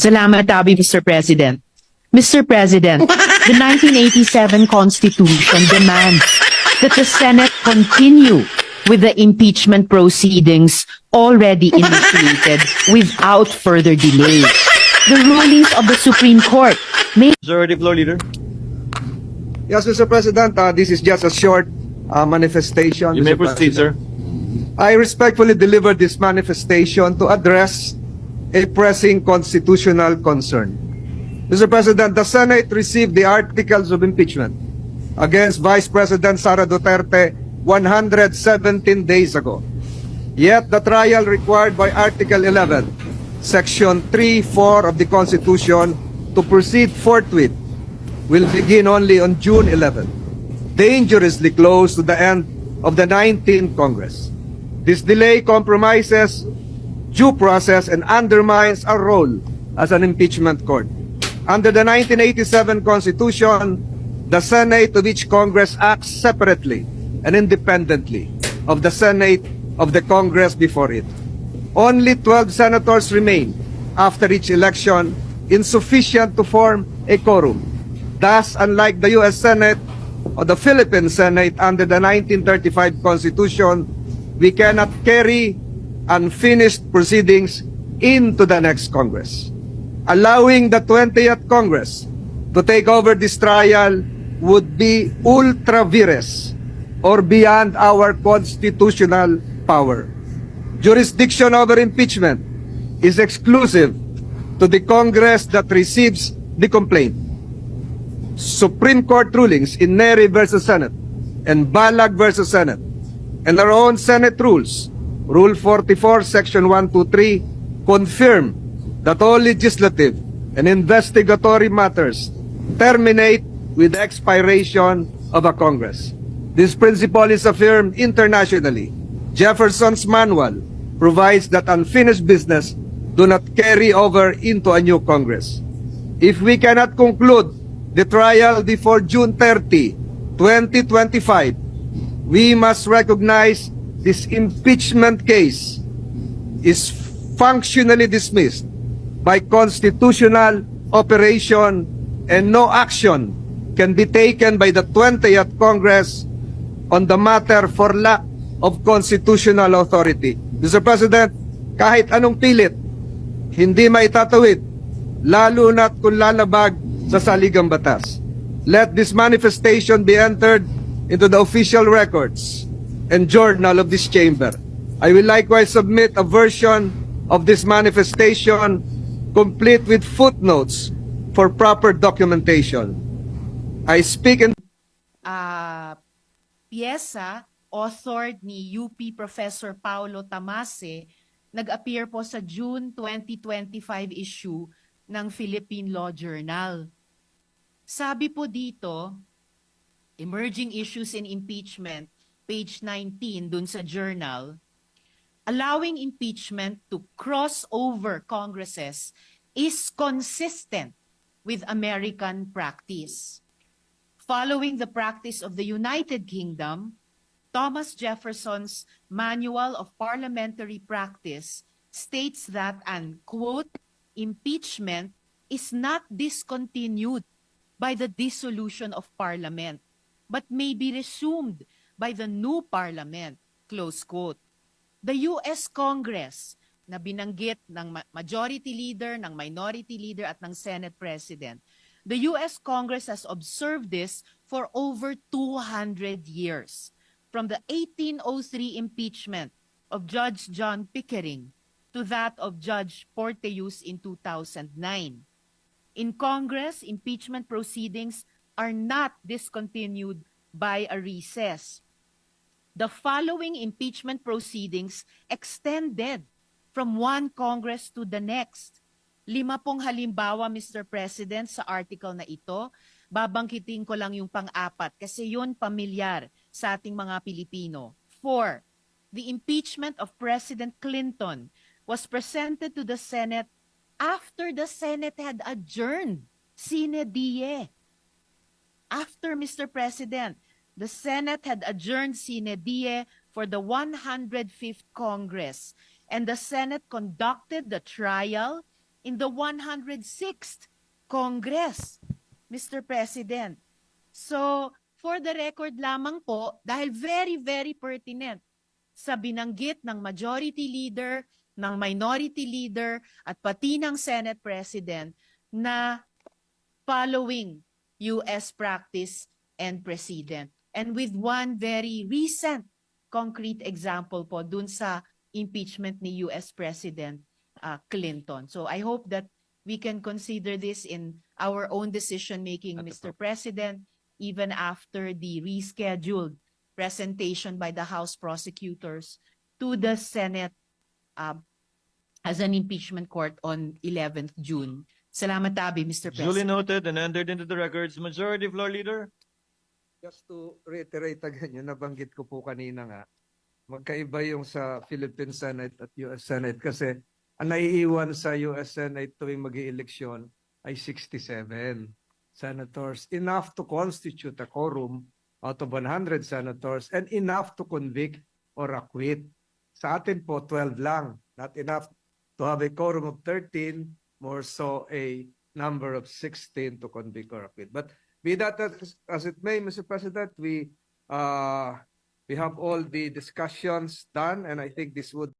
Salamat, Abi, Mr. President. Mr. President, the 1987 Constitution demands that the Senate continue with the impeachment proceedings already initiated without further delay. The rulings of the Supreme Court may... Majority Floor Leader. Yes, Mr. President, this is just a short manifestation. You may Mr. proceed, sir. I respectfully deliver this manifestation to address a pressing constitutional concern. Mr. President, the Senate received the articles of impeachment against Vice President Sara Duterte 117 days ago. Yet the trial required by Article 11, Section 3(4) of the Constitution to proceed forthwith will begin only on June 11, dangerously close to the end of the 19th Congress. This delay compromises due process and undermines our role as an impeachment court. Under the 1987 Constitution, the Senate of each Congress acts separately and independently of the Senate of the Congress before it. Only 12 senators remain after each election, insufficient to form a quorum. Thus, unlike the U.S. Senate or the Philippine Senate under the 1935 Constitution, we cannot carry unfinished proceedings into the next Congress. Allowing the 20th Congress to take over this trial would be ultra vires or beyond our constitutional power. Jurisdiction over impeachment is exclusive to the Congress that receives the complaint. Supreme Court rulings in Neri versus Senate and Balag versus Senate and our own Senate rules, Rule 44, Section 123, confirm that all legislative and investigatory matters terminate with the expiration of a Congress. This principle is affirmed internationally. Jefferson's Manual provides that unfinished business do not carry over into a new Congress. If we cannot conclude the trial before June 30, 2025, we must recognize this impeachment case is functionally dismissed by constitutional operation and no action can be taken by the 20th Congress on the matter for lack of constitutional authority. Mr. President, kahit anong pilit, hindi maitatawid, lalo na't kung lalabag sa saligang batas. Let this manifestation be entered into the official records and journal of this chamber. I will likewise submit a version of this manifestation complete with footnotes for proper documentation. I speak in piyesa authored ni UP Professor Paulo Tamase, nag-appear po sa June 2025 issue ng Philippine Law Journal. Sabi po dito, Emerging Issues in Impeachment, page 19 dun sa journal, allowing impeachment to cross over Congresses is consistent with American practice. Following the practice of the United Kingdom, Thomas Jefferson's Manual of Parliamentary Practice states that an, quote, impeachment is not discontinued by the dissolution of Parliament, but may be resumed by the new Parliament, close quote. The U.S. Congress na binanggit ng Majority Leader, ng Minority Leader at ng Senate President, the U.S. Congress has observed this for over 200 years, from the 1803 impeachment of Judge John Pickering to that of Judge Porteus in 2009. In Congress, impeachment proceedings are not discontinued by a recess. The following impeachment proceedings extended from one Congress to the next. 5 pong halimbawa, Mr. President, sa article na ito. Babangkitin ko lang yung pang-apat kasi yun pamilyar sa ating mga Pilipino. 4. The impeachment of President Clinton was presented to the Senate after the Senate had adjourned sine die. After, Mr. President, the Senate had adjourned sine die for the 105th Congress, and the Senate conducted the trial in the 106th Congress, Mr. President. So, for the record lamang po, dahil very, very pertinent sa binanggit ng majority leader, ng minority leader, at pati ng Senate President na following US practice and precedent. And with one very recent concrete example po dun sa impeachment ni US President Clinton. So I hope that we can consider this in our own decision-making, Mr. President, even after the rescheduled presentation by the House prosecutors to the Senate as an impeachment court on 11th June. Salamat tabi, Mr. Duly President. noted and entered into the records. Majority Floor Leader. Just to reiterate again, yung nabanggit ko po kanina nga, magkaiba yung sa Philippine Senate at US Senate kasi ang naiiwan sa US Senate tuwing mag-ieleksyon ay 67 senators, enough to constitute a quorum out of 100 senators and enough to convict or acquit. Sa atin po, 12 lang, not enough to have a quorum of 13, more so a number of 16 to convict or acquit. But be that as it may, Mr. President, we have all the discussions done, and I think this would